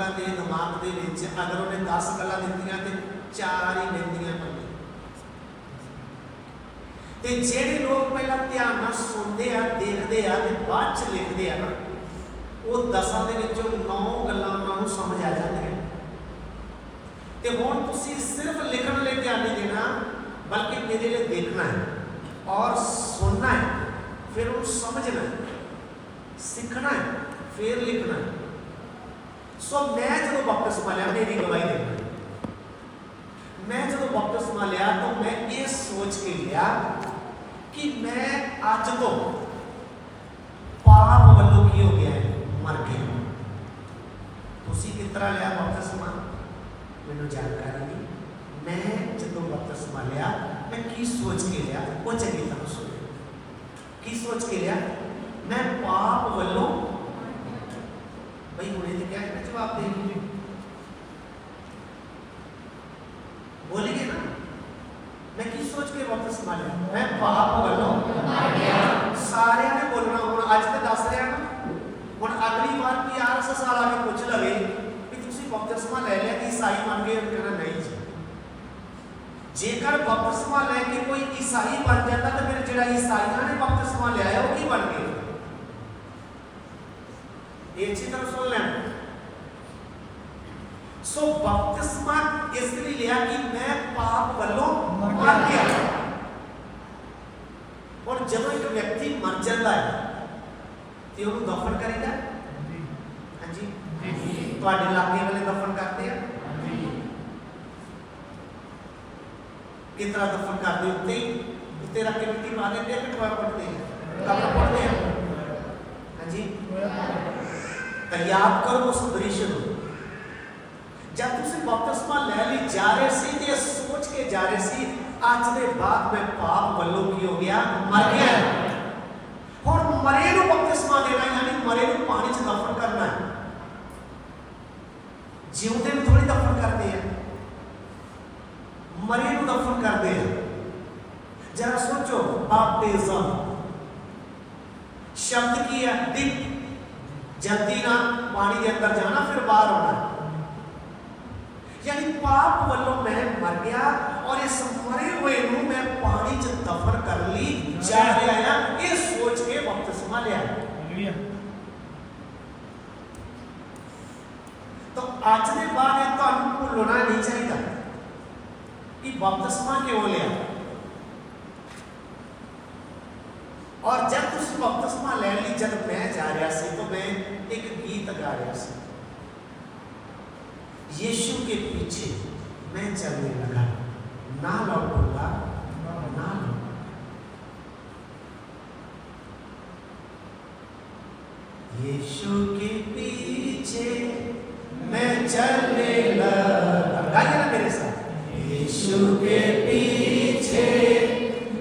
लोगों के दिमाग के विच अगर उन्हें 10 गल्लां दित्तियां ते 4 ही लैंदियां पईयां। ते जेड़े लोग पहला ध्यान नाल सुनते हैं, देखते हैं ते बाद च लिखते हैं ना, वो 10 दे विचों 9 गल्लां उन्होंने समझ आ जांदियां। ते हुण तुसीं सिर्फ लिखण लई ध्यान नहीं देना, बल्कि मेरे लिए देखना है और सुनना है, फिर उन्हें समझना है, सीखना है, फिर लिखना है। सो मैं जो बपतिस्मा लिया, मेरी गवाही देना, मैं जो बपतिस्मा लिया तो मैं ये सोच के लिया कि मैं अज तो पाप वालों की हो गया है, मर गया। तुसीं किस तरह लिया बपतिस्मा मैनूं जानकारी नहीं। मैं जो बपतिस्मा लिया मैं की सोच के लिया, वो चंगी तरह सुनो। की सोच के लिया? मैं पाप वालों, भाई हुणे तो क्या है ना, जवाब दे बोलिए ना। मैं की सोच के बपतिस्मा लिया? मैं पाप वालों सारे ने बोलना। हुण अज तो दस रहा ना, हुण अगली बार कोई 800 साल आके पूछ लवे कि तुसीं बपतिस्मा ले लिया कि ईसाई बन गए, कहना नहीं जी। जेकर बपतिस्मा लैके कोई ईसाई बन जाता तो फिर जो ईसाइयों ने बपतिस्मा लिया वो की बन गए? ये अच्छी तरह सुन लेना। सो बपतिस्मा इसलिए लिया कि मैं पाप वालों मर गया। और जब एक व्यक्ति मर जाता है तो उन्हें दफन करेगा। हाँ जी, ਤੁਹਾਡੇ इलाके वाले दफन करते हैं। किस तरह दफन करते? उत्ते रख के मिट्टी पा देते हैं, पिटवा पड़ते हैं, कब्र पड़ते हैं। हाँ जी, तो याद करो उस दृश्य को। जब तुम बपतिस्मा ले ली जा रहे सी ते सोच के जा रहे सी अज के बाद मैं पाप वालों की हो गया, मर गया। और मरे नूं बपतिस्मा देना यानी मरे नूं पानी च दफन करना है। जिउंदे नूं थोड़ी दफन करते हैं, मरे नूं दफन करते हैं। जरा सोचो, बैप्टिज्म शब्द की है डिप, जल्दी ना पानी के अंदर जाना फिर बाहर आना, यानी पाप वालों मैं मर गया और इस मरे हुए नूं मैं पानी च दफन कर ली जा रहा है। ये सोच के बपतिस्मा लिया। तो अज के बाद ये तुहानूं भुलना नहीं चाहिए कि बपतिस्मा क्यों लिया। और जब तुम बपतिस्मा ले ली, जब मैं जा रहा सी तो मैं एक गीत गा रहा सी, यीशु के पीछे मैं चलने लगा, ना लौटूंगा ना लौटूंगा। यीशु के पीछे मैं चलने लगा। गाइए ना मेरे साथ, यीशु के पीछे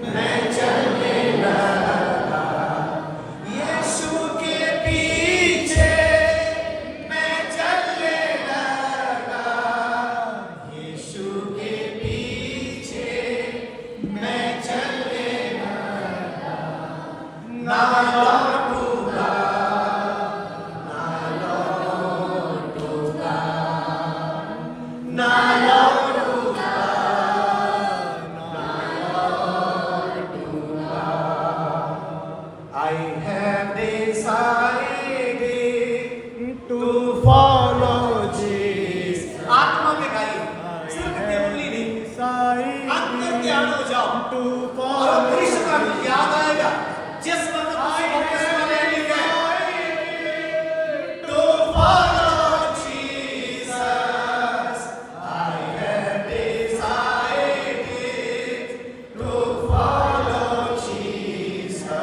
मैं चलने लगा, यीशु के पीछे मैं चलने लगा, यीशु के पीछे मैं चलने लगा। ना लौटूंगा ना लौटूंगा ना लौटूंगा ना लौटूंगा। I have decided to follow Jesus। आत्मा में गाइए, सिर्फ केवली नहीं, अंदर ध्यान हो जाओ और कृष्ण का याद आएगा जिस वक्त तुम बपतिस्मा ले लिए। To follow Jesus, I have decided to follow Jesus,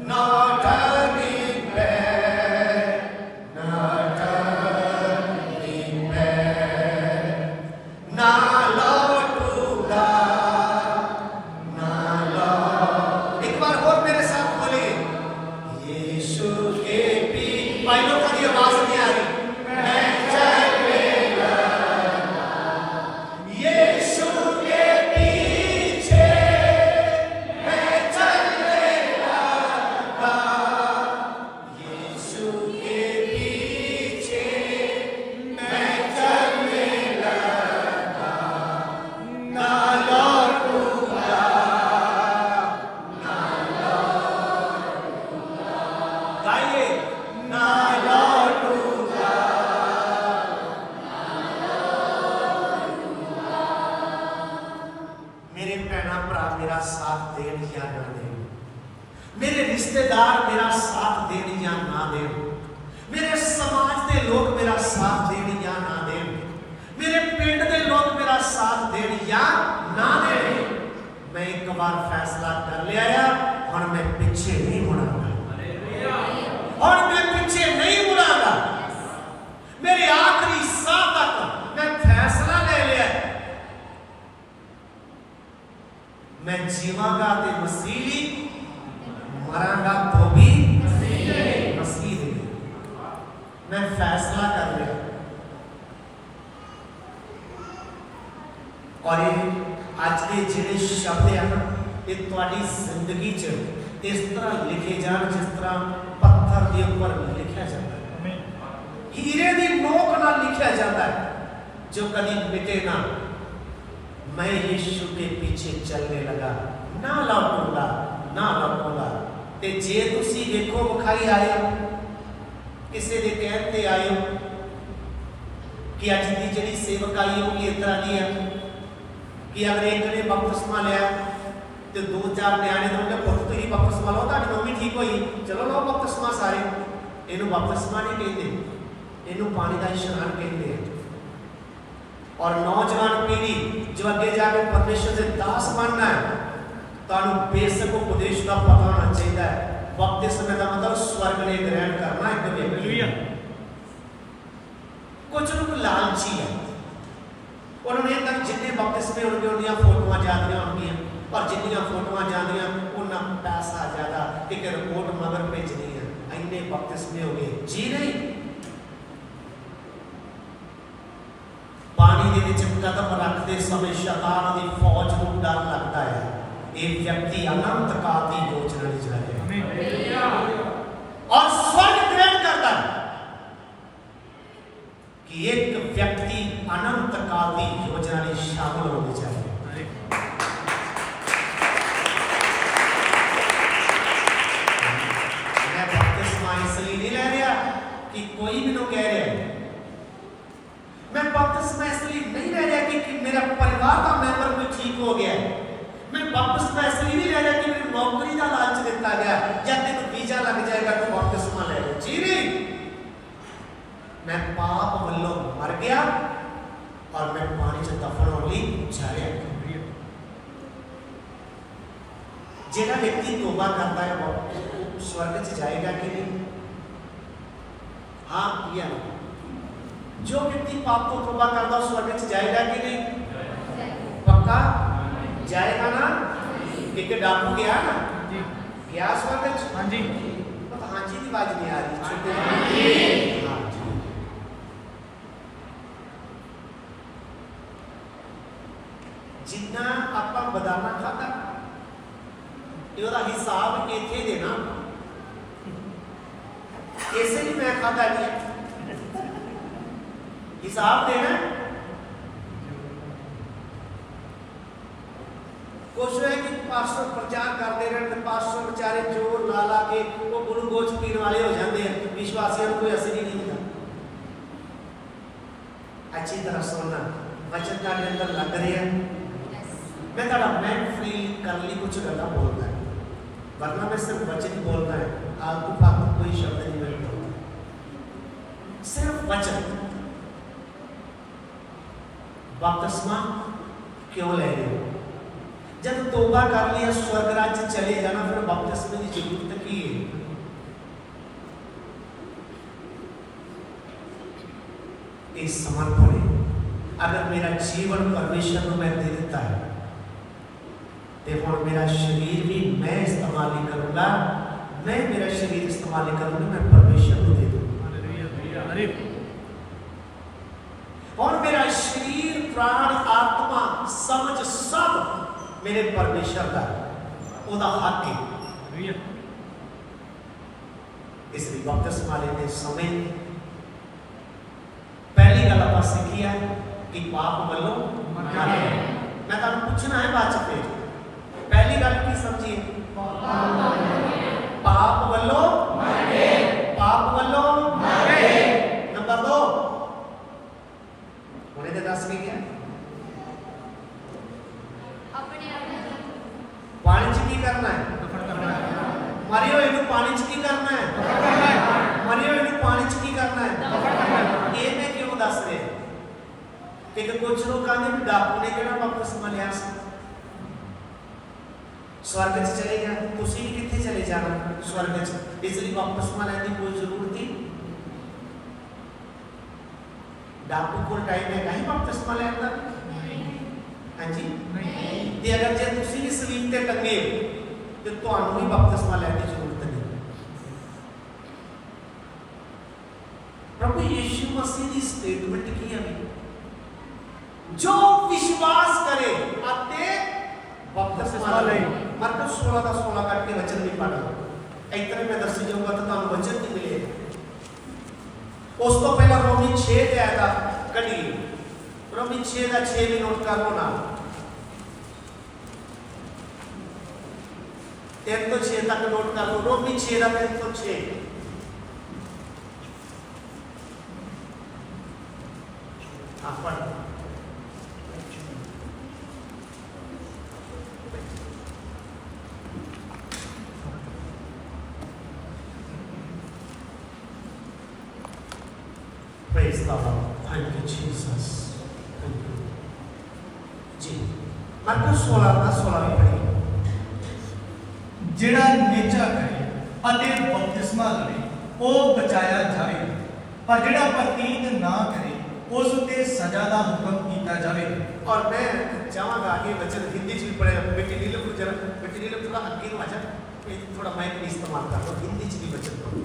not turning back, not turning back, ना लौटूंगा ना लौट। एक बार और मेरे साथ बोलिए, यीशु के पीछे। भाइयों का ये आवाज नहीं आ रही, मैं चलने लगा, यीशु के पीछे मैं चलने लगा, यीशु के पीछे गाइए ना लौटूंगा। मेरे भैन भरा मेरा साथ देन या ना देन, मेरे रिश्तेदार मेरा साथ देन या ना देन, मेरे समाज के लोग मेरा साथ देन या ना देन, मेरे पिंड के लोग मेरा साथ देन या ना देन, मैं एक बार फैसला कर लिया और मैं पीछे नहीं मुड़ांगा, और मैं पीछे नहीं मुड़ांगा। मेरे आखिरी सांस तक मैं फैसला ले लिया, मैं जीवांगा ते मसीह, मरांगा तो भी मसीह। मैं फैसला कर लिया। और ये आज के जिहड़े शब्द हैं ना, ये तुहाडी जिंदगी च इस तरह लिखे जान जिस तरह पत्थर के ऊपर लिखा जाता है, हीरे की नोक ना लिखा जाता है जो कभी मिटे ना। मैं यीशु के पीछे चलने लगा, ना लौटूंगा, ना लौटूंगा। ते जे तुसी देखो विखाई आए हो, किसी के कहने ते आए हो कि अज की जिहड़ी सेवकाई होगी इस तरह की है कि अगर एक ने बपतिस्मा लिया तो 2-4 न्याणे दोगे पुत तुसीं बपतिस्मा लो, तुहाडी मम्मी ठीक होई, चलो लो बपतिस्मा सारे। इहनूं बपतिस्मा नहीं कहते, इहनूं पानी का इशनान कहते हैं। और नौजवान पीढ़ी जो अगे जाके परमेश्वर के दास बनना है, तुहानूं बेसिक उपदेश का पता होना चाहिए। बपतिस्मे का मतलब स्वर्ग ने ग्रहण करना एक व्यक्ति। कुछ लोग लालची है, उन्होंने तक जिन्ने बपतिस्मे होंगे उन्नियां फोटोआं ज़्यादा होंगियां, और जिन्नियां फोटोआं ज़्यादा उन्ना पैसा ज़्यादा, एक रिपोर्ट मगर भेजनी है, इन्ने बपतिस्मे हो गए। जी नहीं, पानी दे विच कदम रखते समय शैतान की फौज को डर लगता है, एक व्यक्ति अनंत काल की योजना ले जा रहा है और स्वर्ग ग्रहण करता है कि एक व्यक्ति अनंत काल की योजना में शामिल होने चाहिए। मैं बपतिस्मा इसलिए नहीं ले रहा कि कोई भी लोग कह रहे हैं, मैं बपतिस्मा इसलिए नहीं ले रहा कि मेरा परिवार का मेंबर कोई ठीक हो गया है, मैं बपतिस्मा इसलिए नहीं ले रहा कि मेरी नौकरी का लालच दिता गया या तेन वीजा लग जाएगा तो बपतिस्मा ले लो। जी नहीं, मैं पाप वल्लों मर गया और मैं पानी च दफन होने जा रहा। जेड़ा व्यक्ति तौबा करता है वो स्वर्ग च जाएगा कि नहीं? हाँ या जो व्यक्ति पाप को तौबा करता है स्वर्ग च जाएगा कि नहीं? पक्का जाएगा ना? एक डाकू गया ना, गया स्वर्ग च? हाँ जी। तो हाँ जी की आवाज नहीं आ रही। जिन्ना आपां बदाना खाता इहदा हिसाब इत्थे देना, इसे भी मैं खाता नहीं, हिसाब देना। कुछ है कि पास्टर प्रचार करते रहे, पास्टर बेचारे जोर ला ला के वो गुलूकोज पीने वाले हो जाते हैं, विश्वासियों को कोई असर ही नहीं होता। अच्छी तरह सुनना, वचन का अंदर लग रहे हैं, मैं थोड़ा मैंड फ्री करने लिए कुछ गल्ला बोलता है, वरना मैं सिर्फ वचन ही बोलता है, आलतू फालतू कोई शब्द नहीं मैं बोलता, सिर्फ वचन। बपतिस्मा क्यों ले रहे हो? जब तौबा कर लिया स्वर्ग राज्य चले जाना, फिर बपतिस्मे की जरूरत की है? इस समर्पण है। अगर मेरा जीवन परमेश्वर को मैं दे देता है तो और मेरा शरीर भी मैं इस्तेमाल नहीं करूंगा, मैं मेरा शरीर इस्तेमाल नहीं करूंगा, मैं परमेश्वर को दे दूंगा। और मेरा शरीर प्राण आत्मा समझ सब मेरे परमेश्वर का ओदा हक है। इसलिए बपतिस्मा लेते समय पहली गल आप सीखी है कि पाप वल्लों मैं तुम पूछना है बाद च फिर पहली गल की समझिए, पाप वल्लों एक कुछ लोग कहते भी डाकू ने किहड़ा बपतिस्मा लिया सी, स्वर्ग च चले गया, तुसीं भी कित्थे चले जाना स्वर्ग च, इसलिए बपतिस्मा लैण दी कोई जरूरत ही। डाकू को टाइम है कहीं बपतिस्मा लैण दा? हाँ जी नहीं। ते अगर जे तुसीं भी सलीब ते टंगे तो तुहानूं भी बपतिस्मा लैण दी जरूरत नहीं। प्रभु यीशु मसीह की स्टेटमेंट की है, जो विश्वास करे आते बपतिस्मा ले। मरकुस 16:16 करके वचन भी पढ़ो, इतने में दसी जाऊंगा तो तुहानूं वचन नहीं मिलेगा। उस तो पहला रोमी 6 ते आया कढ़िए, रोमी 6 का 6 भी नोट कर लो ना, 3 तो 6 तक नोट कर लो, रोमी 6 का 3 तो 6। हाँ पढ़। Praise the Lord. Thank you Jesus. Thank you. जी मरकुस 16:16 में पढ़िए। जिहड़ा निचा करे अते बपतिस्मा लवे वो बचाया जाए, पर जिहड़ा प्रतीत ना करे उस उत्ते सजा का हुक्म किया जाए। और मैं चाहांगा आगे वचन हिंदी च भी पढ़े, बेटी नीलम को जरा, बेटी नीलम थोड़ा आगे आ जा, थोड़ा माइक भी इस्तेमाल कर लो, हिंदी च भी वचन पढ़ो।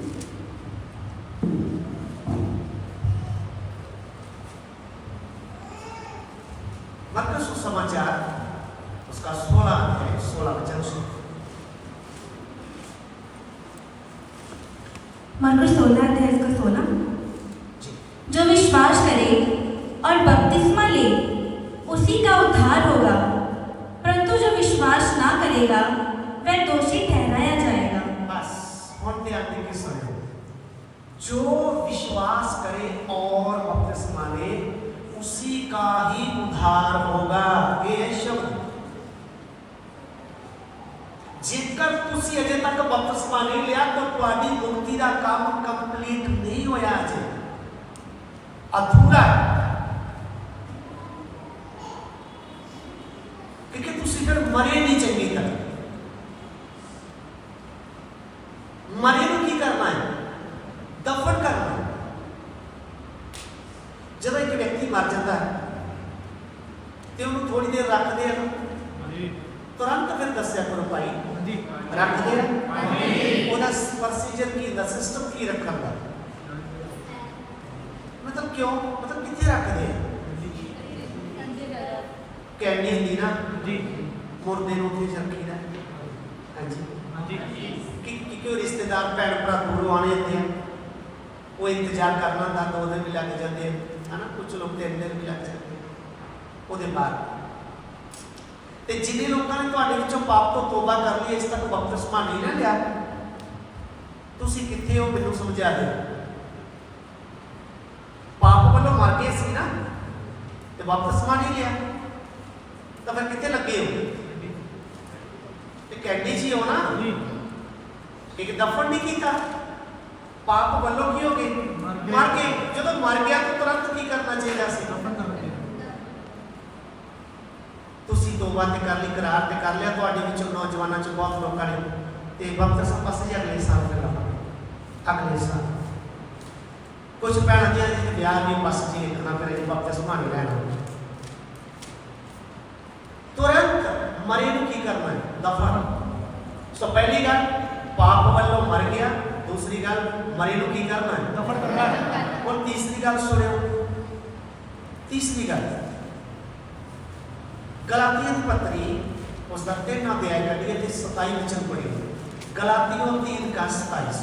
मरकुस सुसमाचार उसका 16 अध्याय 16 वचन से। मरकुस 16 अध्याय इसका 16। जो विश्वास करे और बपतिस्मा ले उसी का उद्धार होगा, परंतु जो विश्वास ना करेगा वह दोषी ठहराया जाएगा। बस होते आते के समय जो विश्वास करे और बपतिस्मा ले उसी का ही उद्धार होगा। ये शब्द जेकर तुसी अजे तक बपतिस्मा नहीं लिया तो तुम्हारी मुक्ति का काम कंप्लीट नहीं होया, अजे अधूरा, क्योंकि तुसी फिर मरे नहीं चंगी तरह। मरे को की करना है? दफन करना है। जब एक व्यक्ति मर जाता है तो उन्हें थोड़ी देर रखते हैं, तुरंत फिर दस्या करो भाई रखते हैं, प्रोसीजर की सिस्टम की रखा है, मतलब क्यों, मतलब कितने रखते हैं कैंडी होंगी ना मुर्दे नूं उत्थे रखी ना। हाँ जी क्यों रिश्तेदार भैन भरा दूरों आने होते हैं, वो इंतजार करना था, 2 दिन भी लग जाते हैं, है ना, कुछ लोग 3 दिन भी लग जाते हैं। ਉਹਦੇ ਬਾਅਦ ਤੇ ਜਿੰਨੇ ਲੋਕਾਂ ਨੇ ਤੁਹਾਡੇ ਵਿੱਚੋਂ ਪਾਪ ਤੋਂ ਤੋਬਾ ਕਰ ਲਈ, ਇਸ ਤੱਕ ਬਪਤਿਸਮਾ ਨਹੀਂ ਨਾ ਲਿਆ, ਤੁਸੀਂ ਕਿੱਥੇ ਹੋ ਮੈਨੂੰ ਸਮਝਾ ਦਿਓ। ਪਾਪ ਵੱਲੋਂ ਮਰ ਗਏ ਸੀ ਨਾ ਤੇ ਬਪਤਿਸਮਾ ਨਹੀਂ ਲਿਆ ਤਾਂ ਫਿਰ ਕਿੱਥੇ ਲੱਗੇ ਹੋ? ਤੇ ਕੈਂਡੀ ਜੀ ਹੋ ਨਾ, ਇੱਕ ਦਫਨ ਨਹੀਂ ਕੀਤਾ, ਪਾਪ ਵੱਲੋਂ ਕੀ ਹੋ ਗਏ? ਮਰ ਗਏ। ਜਦੋਂ ਮਰ ਗਿਆ ਤਾਂ ਤੁਰੰਤ ਕੀ ਕਰਨਾ ਚਾਹੀਦਾ ਸੀ? ਤੁਸੀਂ ਤੋਬਾ ਤੇ ਕਰ ਲਈ, ਇਕਰਾਰ ਤੇ ਕਰ ਲਿਆ। ਤੁਹਾਡੇ ਵਿੱਚੋਂ ਨੌਜਵਾਨਾਂ ਚੋਂ ਬਹੁਤ ਲੋਕਾਂ ਨੇ ਤੇ ਬਪਤਿਸਮਾ ਪਾਸੇ ਅਗਲੇ ਸਾਲ ਫਿਰ ਅਗਲੇ ਸਾਲ ਕੁਝ ਭੈਣਾਂ ਦੀਆਂ ਦੇ ਵਿਆਹ ਵੀ ਬਸ ਜੀ ਲਿਖਣਾ, ਫਿਰ ਇਹ ਬਪਤਿਸਮਾ ਨਹੀਂ ਲੈਣਾ। ਤੁਰੰਤ ਮਰੇ ਨੂੰ ਕੀ ਕਰਨਾ ਹੈ? ਦਫਨ। ਸੋ ਪਹਿਲੀ ਗੱਲ ਪਾਪ ਵੱਲੋਂ ਮਰ ਗਿਆ, दूसरी गल मरे को की करना है? दफन करना है। और तीसरी गल सुनियो, तीसरी गल गलातियों की पत्री उसका 3 अध्याय कढ़िए 27 वचन पढ़िए। गलातियों 3 का 27।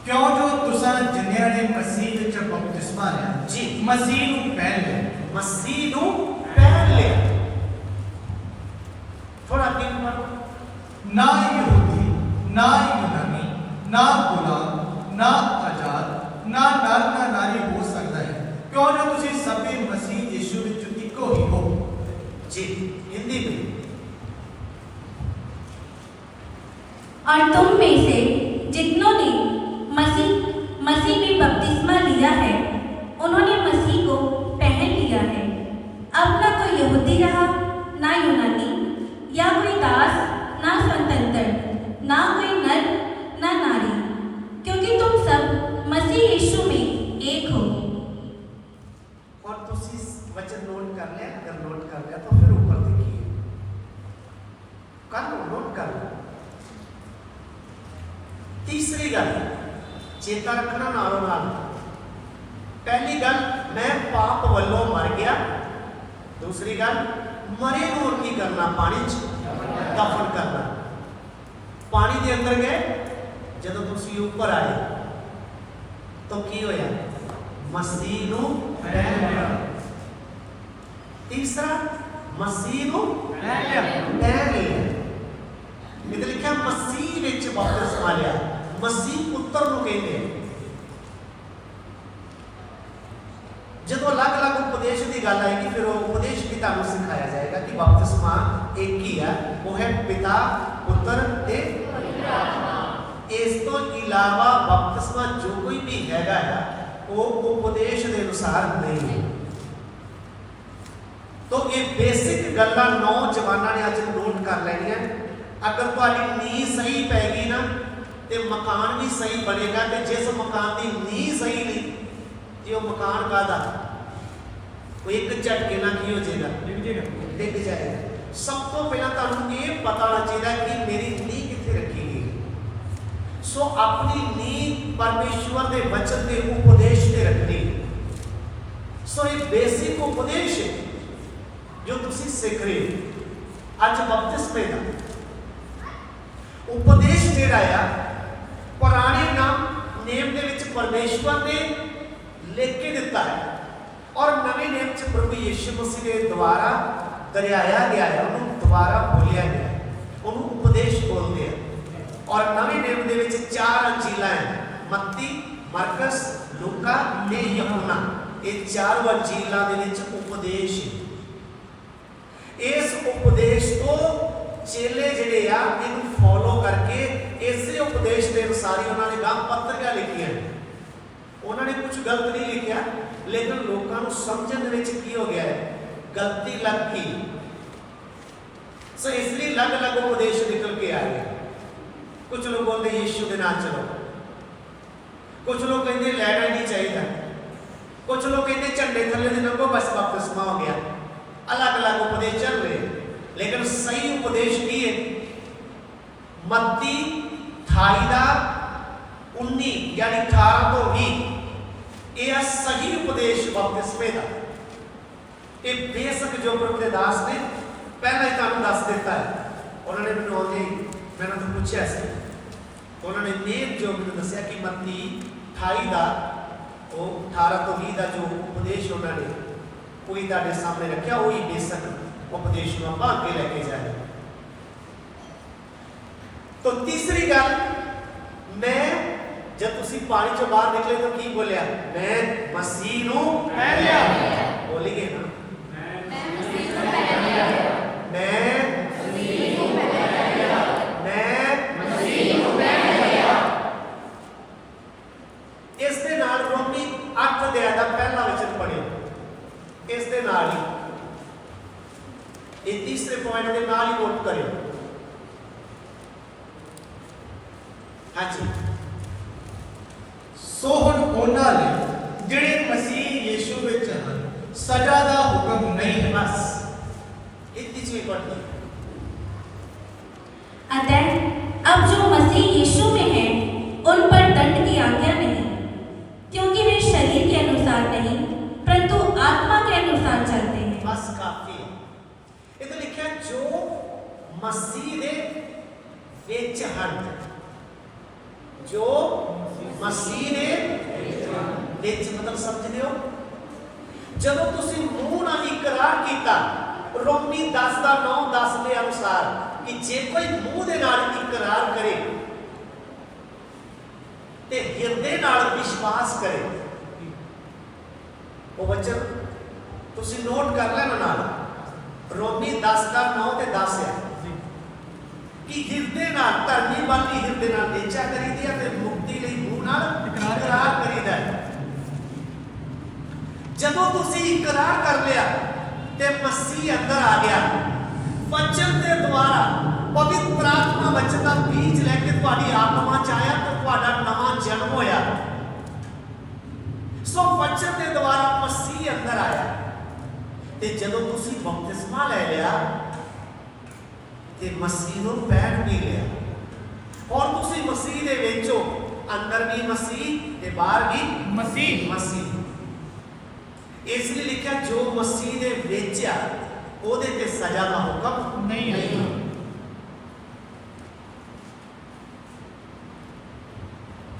क्यों जो तुसा जिन्हें ने मसीह विच बपतिस्मा लिया जी, मसीह नूं पहन लिया, मसीह नूं पहन लिया। थोड़ा आगे पढ़ो। ना यहूदी ना यूनानी ना गुलाम ना आजाद ना नर ना नारी हो सकता है, क्यों जो तुसी सभी मसीह यीशु विच इको ही हो। जी हिंदी में और तुम में से जितनों ने मसीह में बपतिस्मा लिया है उन्होंने मसीह को पहन लिया है। अब ना कोई यहूदी रहा, ना यूनानी, या कोई दास, ना स्वतंत्र, ना कोई नर, ना नारी, क्योंकि तुम सब मसीह यीशु में एक हो। और तुसी वचन नोट कर लिया? अगर नोट कर लिया तो फिर ऊपर देखिए, कर लो, नोट कर लो। तीसरी गल चेता रखना नालों नाल। पहली गल, मैं पाप वल्लों मर गया। दूसरी गल, मरे नूं की करना, पानी दफन करना। पानी के अंदर गए, जदों तुसी ऊपर आए तो की होया? मसीह नूं पहन लिया। तीसरा, मसीह नूं पहन लिया। इधर लिखा मसीह विच बपतिस्मा लिया। मसीह पुत्र नूं कहते हैं। जब अलग अलग उपदेश की गल आएगी फिर वो उपदेश भी तुहानूं सिखाया जाएगा कि बपतिस्मा एक ही है, वो है पिता, पुत्र ते इस तो इलावा बपतिस्मा जो कोई भी हैगा है वो उपदेश के अनुसार नहीं है। तो ये बेसिक गल्लां नौजवानों ने अज नोट कर लैनियां। अगर तुहाडी नींह सही पैगी ना तो मकान भी सही बनेगा। तो जिस मकान की नींह सही नहीं, जे वो मकान कादा वो एक झटके ना की हो जाएगा, डिग जाएगा। सब तो पहला तुहानूं ये पता होना चाहिए कि मेरी नींह कित्थे रखी गई। सो अपनी नींह परमेश्वर के वचन के उपदेश से रखनी। सो एक बेसिक उपदेश है जो तुसी सीख रहे हो। अज बपतिस्मे का उपदेश जिहड़ा आ पुराने नेम दे विच परमेश्वर ने लिख के दिता है और नवे नेम च प्रभु यीशु मसीह के द्वारा दरियाया गया है, उन्होंने दोबारा बोलिया गया है, उन्होंने उपदेश बोलते हैं। और नवे नेम दे विच 4 अंजीलां हैं, मत्ती, मरकस, लूका ते यूहन्ना। ये 4 अंजीलां दे विच उपदेश है। इस उपदेश को चेले जिहड़े आ इहनूं फॉलो करके इसे उपदेश के अनुसार ही उन्होंने गांह पत्रिका लिखियां। उन्होंने कुछ गलत नहीं लिखा, लेकिन लोगों को समझने में की हो गया है, गलती लग गई। सो इसलिए अलग अलग उपदेश निकल के आ गए। कुछ लोग बोलते यीशु के नाम चलो, कुछ लोग कहते लैना नहीं चाहिए, कुछ लोग कहते झंडे थले दिन को बस बपतिस्मा हो गया। अलग अलग उपदेश चल रहे, लेकिन सही उपदेश की है मत्ती 28-19 यानी 18 तो 20 यह सही उपदेश बपतिस्मे का। ये बेशक जो प्रभु दास ने पहला ही तुहानूं दस दिता है। उन्होंने मैंने तो पूछा सी, उन्होंने नेम जो मैंने दसिया कि मत्ती 28 का वो 18 तो 20 का जो उपदेश उन्होंने कोई तुहाडे सामने रखा, वही बेशक उपदेश को आप आगे लेके जाए। तो तीसरी गल, मैं जब तुसी पानी चो बाहर निकले तो की बोलिया? मैं मसीह नूं पहन लिया। बोलिए ना, इस दे नाल रोमी 8 अध्याय दा पहला वचन पढ़ियो। इस दे नाल ही ये तीसरे पॉइंट के नाल ही नोट करियो। हाँ जी। सो हुण उन्हां लई जिहड़े मसीह यीशु विच हन सजा दा हुक्म नहीं है। बस इतनी चीज पढ़नी। अतः अब जो मसीह यीशु में है उन पर दंड की आज्ञा नहीं, क्योंकि वे शरीर के अनुसार नहीं परंतु आत्मा के अनुसार चलते हैं। बस काफी है। ये तो लिखा जो मसीह दे विच हन, जो मसीह दे विच मतलब समझदे हो? जब तुसी मुंह नाल इकरार कीता रोमी 10:9-10 के अनुसार कि जे कोई मुंह दे नाल इकरार करे ते हिरदे नाल विश्वास करे, वो वचन तुसी नोट कर लेना नाल। रोमी 10:9 ते 10 है। ਕਿ ਹਿਰਦੇ ਨਾਲ, ਧਰਮੀ ਵਾਲੀ ਹਿਰਦੇ ਨਾਲ ਨਿਸ਼ਚਾ ਕਰੀਦੀ ਹੈ ਤੇ ਮੁਕਤੀ ਲਈ ਮੂੰਹ ਨਾਲ ਇਕਰਾਰ ਕਰੀਦਾ ਹੈ। ਜਦੋਂ ਤੁਸੀਂ ਇਕਰਾਰ ਕਰ ਲਿਆ ਤੇ ਮਸੀਹ ਅੰਦਰ ਆ ਗਿਆ, ਵਚਨ ਦੇ ਦੁਆਰਾ ਪਵਿੱਤਰ ਆਤਮਾ ਵਚਨ ਦਾ ਬੀਜ ਲੈ ਕੇ ਤੁਹਾਡੀ ਆਤਮਾ ਚ ਆਇਆ ਤੇ ਤੁਹਾਡਾ ਨਵਾਂ ਜਨਮ ਹੋਇਆ। ਸੋ ਵਚਨ ਦੇ ਦੁਆਰਾ ਮਸੀਹ ਅੰਦਰ ਆਇਆ ਤੇ ਜਦੋਂ ਤੁਸੀਂ ਬਪਤਿਸਮਾ ਲੈ ਲਿਆ ਤੇ ਮਸੀਹ ਨੂੰ ਪਹਿਨ ਵੀ ਲਿਆ। ਔਰ ਤੁਸੀਂ ਮਸੀਹ ਦੇ ਵਿੱਚ ਹੋ, ਅੰਦਰ ਵੀ ਮਸੀਹ ਤੇ ਬਾਹਰ ਵੀ ਮਸੀਹ। ਇਸ ਲਈ ਲਿਖਿਆ ਜੋ ਮਸੀਹ ਦੇ ਵਿੱਚ ਆ ਉਹਦੇ ਤੇ ਸਜ਼ਾ ਦਾ ਹੁਕਮ ਨਹੀਂ।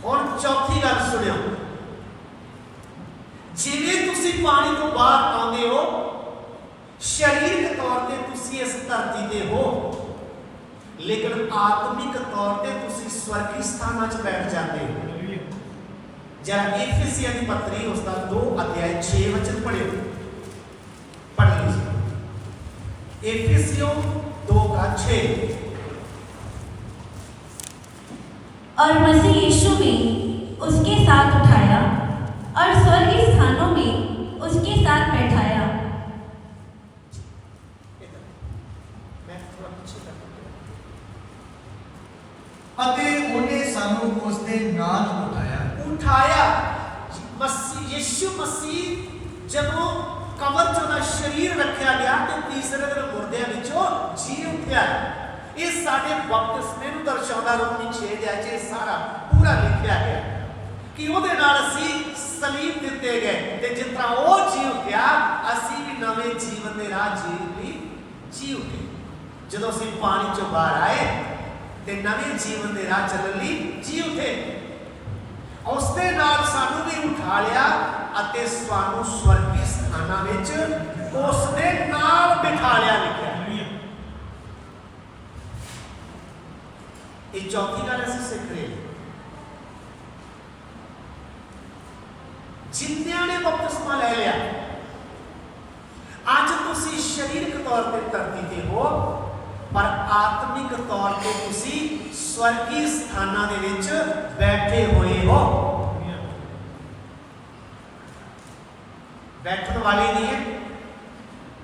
ਹੁਣ ਚੌਥੀ ਗੱਲ ਸੁਣਿਓ, ਜਿਵੇਂ ਤੁਸੀਂ ਪਾਣੀ ਤੋਂ ਬਾਹਰ ਆਉਂਦੇ ਹੋ, ਸਰੀਰਕ ਤੌਰ ਤੇ ਤੁਸੀਂ ਇਸ ਧਰਤੀ ਤੇ ਹੋ, ਲੇਕਿਨ ਆਤਮਿਕ ਤੌਰ ਤੇ ਤੁਸੀਂ ਸਵਰਗੀ ਸਥਾਨਾਂ 'ਚ ਬੈਠ ਜਾਂਦੇ ਹੋ। जरा एफेसियों की पत्री उसका 2 अध्याय 6 वचन पढ़ियो, पढ़ लीजिए। एफेसियों 2 का 6। और मसीह यीशु में उसके साथ उठाया और स्वर्गीय स्थानों में उसके साथ बैठाया। ਅਤੇ ਉਹਨੇ ਸਾਨੂੰ ਉਸ ਦੇ ਨਾਲ उठाया। मसीह यीशु मसीह जब कबर चो ना शरीर रखा गया तो तीसरे दिन मुर्दे विचों जी उठा। ये साडे बपतिस्मे नूं दर्शाउंदा, रोमी 6 सारा पूरा लिखा गया कि ਉਹਦੇ ਨਾਲ ਅਸੀਂ ਸਲੀਬ ਦਿੱਤੇ ਗਏ ਤੇ ਜਿਸ ਤਰ੍ਹਾਂ ਉਹ ਜੀ ਉਠਿਆ ਅਸੀਂ ਵੀ ਨਵੇਂ ਜੀਵਨ ਦੇ ਰਾਹ ਜੀ ਉਠੇ। ਜਦੋਂ ਅਸੀਂ ਪਾਣੀ ਚੋਂ ਬਾਹਰ ਆਏ ਤੇ ਨਵੇਂ ਜੀਵਨ ਦੇ ਰਾਹ ਚੱਲਣ ਲਈ ਜੀ ਉਠੇ। ਉਸ ਦੇ ਨਾਲ ਸਾਨੂੰ ਵੀ ਉਠਾ ਲਿਆ ਅਤੇ ਸਾਨੂੰ ਸਵਰਗੀ ਸਥਾਨਾਂ ਵਿੱਚ ਉਸ ਦੇ ਨਾਲ ਬਿਠਾ ਲਿਆ। ਲਿਖਿਆ ਇਹ ਚੌਥੀ ਗੱਲ ਅਸੀਂ ਸਿੱਖ ਰਹੇ। ਜਿੰਨਿਆਂ ਨੇ ਬਪਤਿਸਮਾ ਲੈ ਲਿਆ, ਅੱਜ ਤੁਸੀਂ ਸਰੀਰਕ ਤੌਰ ਤੇ ਧਰਤੀ ਤੇ ਹੋ, ਪਰ ਆਤਮਿਕ ਤੌਰ ਤੇ ਤੁਸੀਂ ਸਵਰਗੀ ਸਥਾਨਾਂ ਦੇ ਵਿੱਚ ਬੈਠੇ ਹੋਏ ਹੋ। ਬੈਠਣ ਵਾਲੇ ਨਹੀਂ ਹੈ,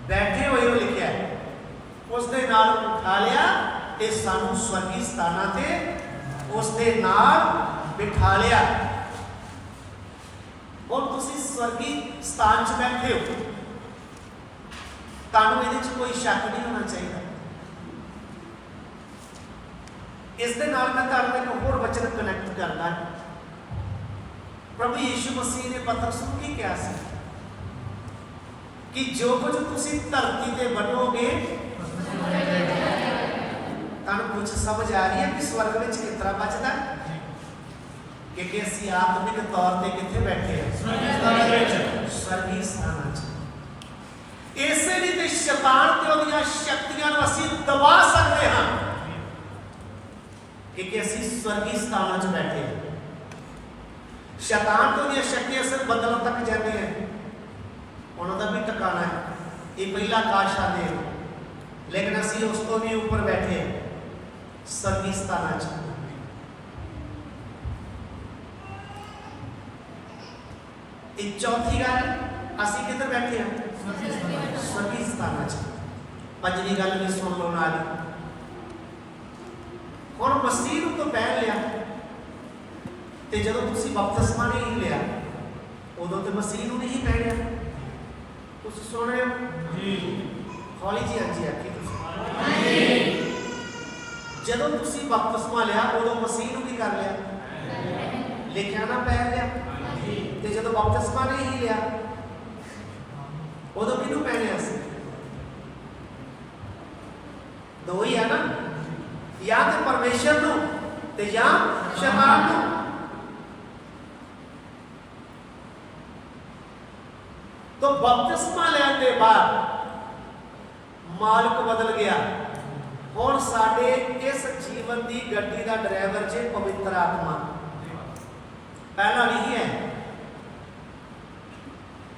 ਬੈਠੇ ਹੋਏ ਹੋ ਲਿਖਿਆ ਹੈ। ਉਸ ਦੇ ਨਾਲ ਉਠਾ ਲਿਆ ਤੇ ਸਾਨੂੰ ਸਵਰਗੀ ਸਥਾਨਾਂ ਤੇ ਉਸ ਦੇ ਨਾਲ ਬਿਠਾ ਲਿਆ। ਹੁਣ ਤੁਸੀਂ ਸਵਰਗੀ ਸਥਾਨ 'ਚ ਬੈਠੇ ਹੋ, ਤੁਹਾਨੂੰ ਇਹਦੇ 'ਚ ਕੋਈ ਸ਼ੱਕ ਨਹੀਂ ਹੋਣਾ ਚਾਹੀਦਾ। ਇਸ ਦੇ ਨਾਲ ਮੈਂ ਤੁਹਾਨੂੰ ਇੱਕ ਹੋਰ ਵਚਨ ਕਨੈਕਟ ਕਰਦਾ। ਪ੍ਰਭੂ ਯੀਸ਼ੂ ਮਸੀਹ ਨੇ ਪਤਰਸ ਨੂੰ ਕੀ ਕਿਹਾ ਸੀ ਕਿ ਜੋ ਕੁਝ ਤੁਸੀਂ ਧਰਤੀ ਤੇ ਬਣੋਗੇ, ਤੁਹਾਨੂੰ ਕੁਝ ਸਮਝ ਆ ਰਹੀ ਹੈ ਕਿ ਸਵਰਗ ਵਿੱਚ ਕਿਸ ਤਰ੍ਹਾਂ ਬਚਦਾ? ਕਿ ਅਸੀਂ ਆਤਮਿਕ ਤੌਰ ਤੇ ਕਿੱਥੇ ਬੈਠੇ ਹਾਂ? ਸਵਰਗੀ ਸਥਾਨਾਂ 'ਚ। ਇਸੇ ਲਈ ਤੇ ਸ਼ੈਤਾਨ ਤੇ ਉਹਦੀਆਂ ਸ਼ਕਤੀਆਂ ਨੂੰ ਅਸੀਂ ਦਬਾ ਸਕਦੇ ਹਾਂ ਕਿ ਅਸੀਂ ਸਵਰਗੀ ਸਥਾਨਾਂ 'ਚ ਬੈਠੇ ਹਾਂ। ਸ਼ੈਤਾਨ ਤੋਂ ਦੀਆਂ ਸ਼ਕਤੀਆਂ ਸਿਰ ਬਦਲਣ ਤੱਕ ਜਾਂਦੇ ਹਨ, ਉਹਨਾਂ ਦਾ ਵੀ ਟਿਕਾਣਾ ਹੈ, ਇਹ ਪਹਿਲਾ ਆਕਾਸ਼ ਆਦੇ, ਲੇਕਿਨ ਅਸੀਂ ਉਸ ਤੋਂ ਵੀ ਉੱਪਰ ਬੈਠੇ ਹਾਂ ਸਵਰਗੀ ਸਥਾਨਾਂ 'ਚ। ਇਹ ਚੌਥੀ ਗੱਲ, ਅਸੀਂ ਕਿੱਧਰ ਬੈਠੇ ਹਾਂ? ਸਵਰਗੀ ਸਥਾਨਾਂ 'ਚ। ਪੰਜਵੀਂ ਗੱਲ ਵੀ ਸੁਣ ਲਓ ਨਾਲ। ਹੁਣ ਮਸੀਹ ਨੂੰ ਤਾਂ ਪਹਿਨ ਲਿਆ ਤੇ ਜਦੋਂ ਤੁਸੀਂ ਬਪਤਿਸਮਾ ਨਹੀਂ ਲਿਆ ਉਦੋਂ ਤੇ ਮਸੀਹ ਨੂੰ ਨਹੀਂ ਪਹਿਨਿਆ। ਤੁਸੀਂ ਸੁਣ ਰਹੇ ਹੋ ਜੀ? ਹੌਲੀ ਜੀ ਹਾਂਜੀ ਆਖੀ ਤੁਸੀਂ। ਜਦੋਂ ਤੁਸੀਂ ਬਪਤਿਸਮਾ ਲਿਆ ਉਦੋਂ ਮਸੀਹ ਨੂੰ ਕੀ ਕਰ ਲਿਆ? ਲਿਖਿਆ ਨਾ ਪਹਿਨ ਲਿਆ। ਤੇ ਜਦੋਂ ਬਪਤਿਸਮਾ ਨਹੀਂ ਲਿਆ ਉਦੋਂ ਕਿਹਨੂੰ ਪਹਿਨਿਆ ਸੀ? ਦੋ ਹੀ ਹੈ ਨਾ, या तो परमेश्वर नो ते या शैतान नो। तो बपतिस्मा लेने के बाद मालिक बदल गया। हुण साडे इस जीवन की गड्डी का ड्राइवर जे पवित्र आत्मा। पहला नहीं है,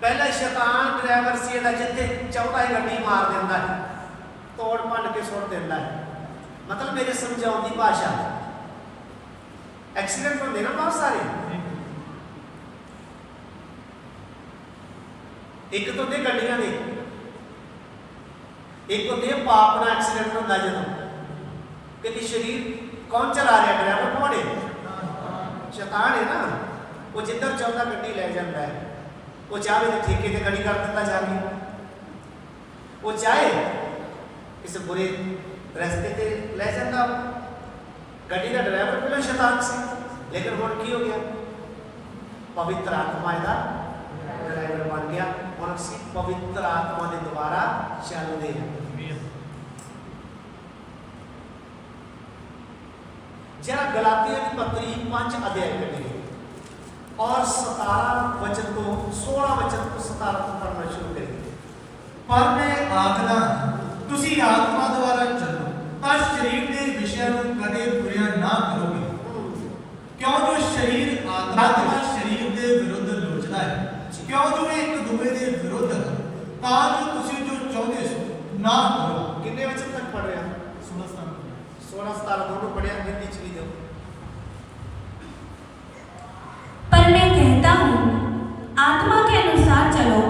पहला शैतान ड्राइवर सी जिथे चाहता है गड्डी मार देता है, तोड़ भन के सुट देता है। मतलब मेरे समझाने की भाषा, एक्सीडेंट होंगे ना बहुत सारे, एक तो होंगे गड्डियां दे, एक होंगे पाप ना एक्सीडेंट होता जो, क्योंकि शरीर कौन चला रहा, ड्राइवर कौन है, शैतान है ना। वो जिधर चाहता गड्डी ले जाता है, वो चाहे तो ठेके से गड्डी कर देता जाके, वो चाहे किसी बुरे रास्ते से ले जाता गड्डी का ड्राइवर पहले शैतान से, लेकिन हुण की हो गया, पवित्र आत्मा का ड्राइवर बन गया और असी पवित्र आत्मा के द्वारा चलते हैं। जरा गलातियों की पत्री 5 अध्याय करेंगे और 17 वचन को 16 वचन को 17 को पढ़ना शुरू करेंगे। पर मैं आखदा तुसी आत्मा द्वारा चलो पर शरीर के विषय को कदे बुरा ना करोगे, क्यों जो शरीर आत्मा शरीर के विरुद्ध लोचदा है, क्यों जो एक दूसरे के विरुद्ध तां जो तुसी जो चाहते सो ना करो। कितने वचन तक पढ़ रहे हैं? 16 17 दोनों पढ़े, हिंदी चली दो। पर मैं कहता हूँ आत्मा के अनुसार चलो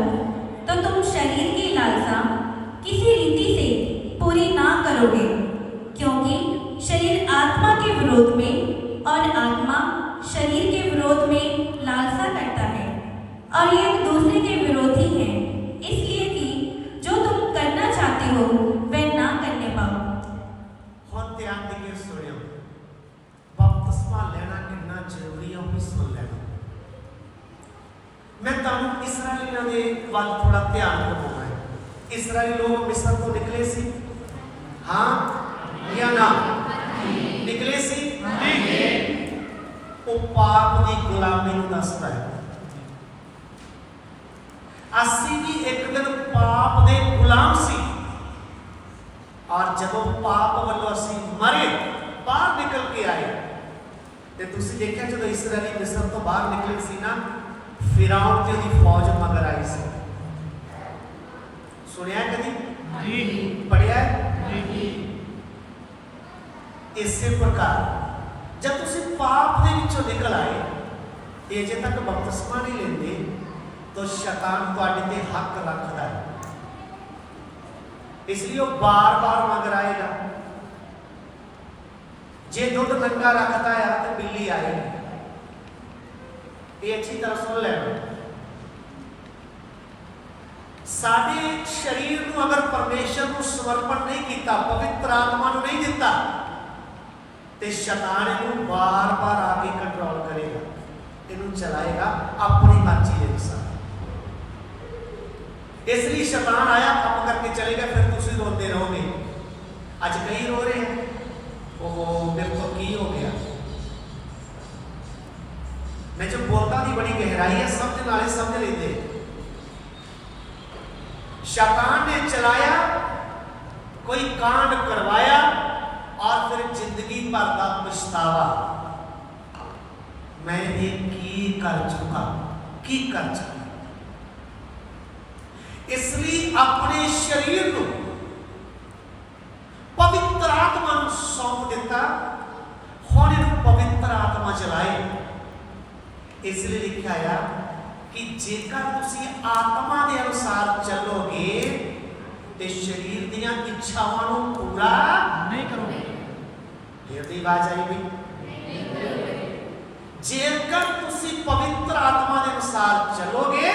तो तुम शरीर की लालसा किसी रीति से पूरी ना करोगे, क्योंकि शरीर आत्मा के विरोध में और आत्मा शरीर के विरोध में लालसा करता है, और ये एक दूसरे के विरोधी हैं, इसलिए कि जो तुम करना चाहते हो वह ना करने पाओ। हुण ध्यान देके सुनियो, बपतिस्मा लेना कितना जरूरी है, वो सुन लेना। मैं तुहानू इसराइलियों के वल थोड़ा ध्यान करवाना है। इसराइली लोग मिस्र तो निकले सी, हाँ या ना? निकले सी, वो पाप की गुलामी नूं दसदा है। असी भी एक दिन पाप दे गुलाम सी, और जब पाप वालों असी मरे बाहर निकल के आए, तो तुसी देखिया जो इसराइली मिस्र तो बाहर निकले सी ना, फिरौन ते उहदी फौज मगर आई सी। सुनिया कदी? जी। पढ़िया है? जी। इसी प्रकार जब तुसी पाप दे विचों निकल आए, ये जे तक बपतिस्मा नहीं लेंदे, तो शैतान तुहाडे ते हक रखदा है, इसलिए वो बार बार मगर आएगा। जे दुध नंगा रखता है तो बिल्ली आएगी। ये अच्छी तरह सुन लेना। साडे शरीर को अगर परमेश्वर को समर्पण नहीं किया, पवित्र आत्मा को नहीं दिता, तो शैतान इन्हू बार बार आके कंट्रोल करेगा, इन्हू चलाएगा अपनी मर्जी के अनुसार। इसलिए शैतान आया, काम करके चलेगा, फिर तुम रोते रहोगे। आज कई रो रहे हैं, ओहो मेरे को की हो गया। मैं जो बोलता थी बड़ी गहराई है, समझ नाले समझ लेते। शैतान ने चलाया, कोई कांड करवाया, और फिर जिंदगी भर का पछतावा, मैं ये की कर चुका, की कर चुका। इसलिए अपने शरीर को पवित्र आत्मा को सौंप दिता, हुण इहनूं पवित्र आत्मा चलाए। इसलिए लिखा है कि जेकर तुसी आत्मा के अनुसार चलोगे तो शरीर दीयां इच्छावां नूं पूरा नहीं करोगे। फिर दी आवाज आई भी, जेकर तुसी पवित्र आत्मा के अनुसार चलोगे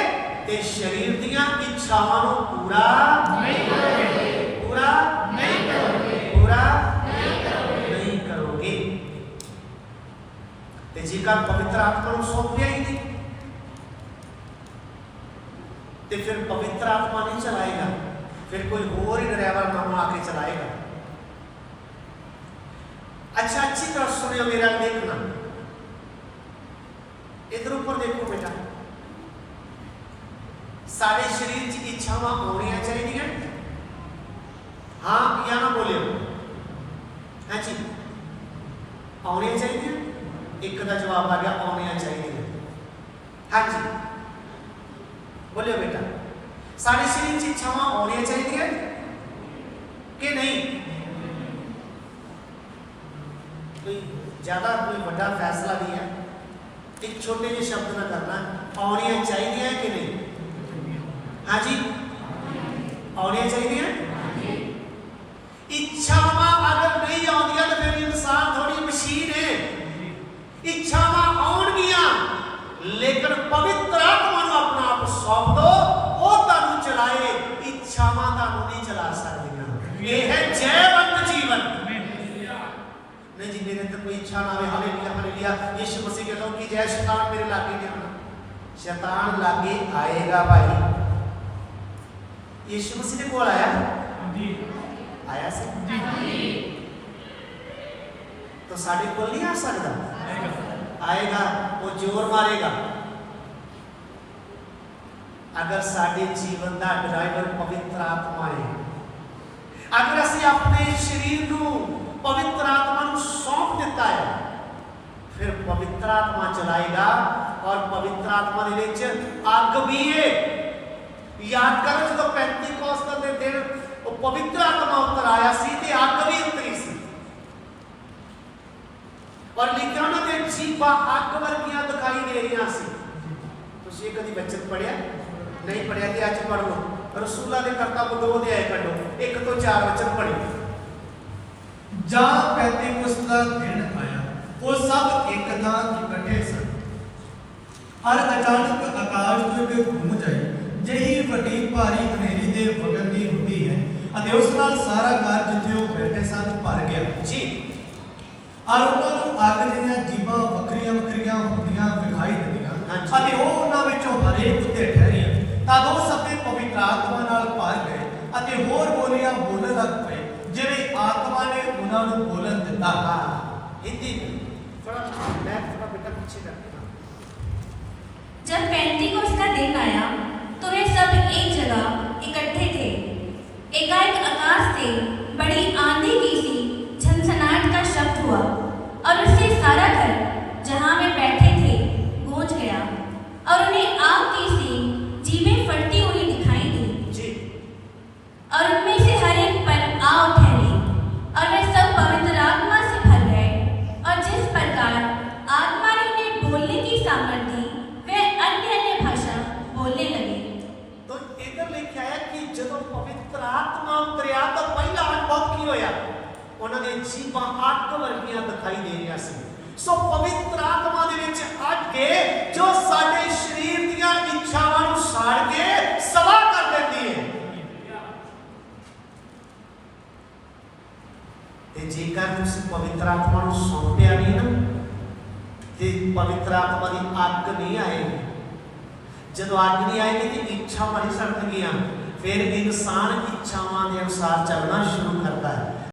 तो शरीर दीयां इच्छावां नूं पूरा नहीं करोगे, पूरा नहीं करोगे, पूरा नहीं करोगे। तो जेकर पवित्र आत्मा को सौंपया ही नहीं, तो फिर पवित्र आत्मा नहीं चलाएगा, फिर कोई और ही ड्राइवर नाम आके चलाएगा। अच्छा अच्छी तरह सुनियो, मेरा देखना, इधर ऊपर देखो बेटा। सारे शरीर की इच्छावां होनी चाहिए, हाँ या ना बोलियो? हाँ जी, होनी चाहिए। एक का जवाब आ गया, होनी चाहिए। हाँ जी बोलियो बेटा, सारे शरीर की इच्छावां होनी चाहिए कि नहीं? ज़्यादा कोई बड़ा फैसला नहीं है, एक छोटे ਜਿਹੇ शब्द ना करना, आउणियां चाहिए कि नहीं? हाँ जी, आउणियां चाहिए। इच्छावां अगर नहीं आउंदियां तो फिर इंसान थोड़ी मशीन है। इच्छावां आउणगियां, लेकिन पवित्र आत्मा नूं अपना आप सौंप दो, वो तुहानूं चलाए। इच्छावां तुहानूं नहीं चला सकदियां। ये है जयवंत जीवन। नहीं जी, मेरे अंदर कोई इच्छा ना आवे, हालेलुया हालेलुया, यीशु मसीह कहता हूं कि जय शैतान मेरे लागे नहीं आना। शैतान लागे आएगा भाई। यीशु मसीह ने कोल आया आया से तो साढ़े कोल नहीं आ सकता, आएगा, वो जोर मारेगा। अगर साढ़े जीवन का ड्राइवर पवित्र आत्मा है, अगर असी अपने शरीर को पवित्र आत्मा को सौंप दिता है, फिर पवित्र आत्मा चलाएगा। और पवित्र आत्मा दे विच अग भी है। याद करो जो पेंतीकोस्त के दिन वो पवित्र आत्मा उतर आया सी ते अग भी उतरी सी, और लिखा उन्होंने जीभा अग वर्गियां दिखाई दे रही सी। तुसीं कदी वचन पढ़िया? नहीं पढ़िया तो अज पढ़ लो। रसूलां दे करतब 2 अध्याय कढो, 1 ਤੋਂ 4 वचन पढ़ो। ਜਾਂ ਪੈਂਤੀਕੁਸਤ ਦਾ ਦਿਨ ਆਇਆ, ਉਹ ਸਭ ਇੱਕ ਥਾਂ ਇਕੱਠੇ ਸਨ। ਹਰ ਅਚਾਨਕ ਆਕਾਸ਼ ਤੋਂ ਇੱਕ ਗੂੰਜ ਆਈ, ਜਿਹੀ ਵੱਡੀ ਭਾਰੀ ਹਨੇਰੀ ਦੇ ਵਗਣ ਦੀ ਹੁੰਦੀ ਹੈ, ਅਤੇ ਉਸ ਨਾਲ ਸਾਰਾ ਘਰ ਜਿੱਥੇ ਉਹ ਬੈਠੇ ਸਨ ਭਰ ਗਿਆ ਜੀ। ਔਰ ਉਹਨਾਂ ਨੂੰ ਅੱਗ ਦੀਆਂ ਜੀਭਾਂ ਵੱਖਰੀਆਂ ਵੱਖਰੀਆਂ ਹੁੰਦੀਆਂ ਵਿਖਾਈ ਦਿੱਤੀਆਂ, ਅਤੇ ਉਹ ਉਹਨਾਂ ਵਿੱਚੋਂ ਹਰੇਕ ਉੱਤੇ ਠਹਿਰੀਆਂ। ਤਦ ਉਹ ਸਭੇ ਪਵਿੱਤਰ ਆਤਮਾ ਨਾਲ ਭਰ ਗਏ ਅਤੇ ਹੋਰ ਬੋਲੀਆਂ ਬੋਲਣ ਲੱਗ ਪਏ, ਜਿਵੇਂ ਆਤਮਾ ਨੇ ਉਹਨਾਂ ਨੂੰ ਬੋਲਣ ਦਿੱਤਾ। हिंदी थोड़ा मैं थोड़ा बेटा पीछे करते हैं। जब पेंटिकोस्त का दिन आया तो वे सब एक जगह इकट्ठे थे। एकाएक आकाश से बड़ी आंधी की सी झनझनाहट का शब्द हुआ, और उससे सारा घर जहाँ वे बैठे थे गूंज गया, और उन्हें आग की सी जीभें फटती हुई दिखाई दी जी। और उनमें से हर एक पर आ ठहरी, और वे सब पवित्र आत्मा से भर गए, और जिस प्रकार आत्मा ने उन्हें बोलने की सामर्थ्य दी, वे अन्य अन्य भाषा बोलने लगे। तो इधर लिखा है कि जब पवित्र आत्मा उतरिया तो पहला अनुभव की होया, उन्होंने जीवां अग वर्गियां दिखाई दे रही सी। सो पवित्र आत्मा दे विच अग जो साडे शरीर दीयां इच्छावां नूं साड़ के सवा कर देती है। ते जेकर तुसीं पवित्र आत्मा नूं सौंपिया नहीं ना, ते पवित्र आत्मा की अग नहीं आएगी। जब अग नहीं आएगी तो इच्छावां नहीं सड़नगियां, फिर इंसान इच्छावां के अनुसार चलना शुरू करता है।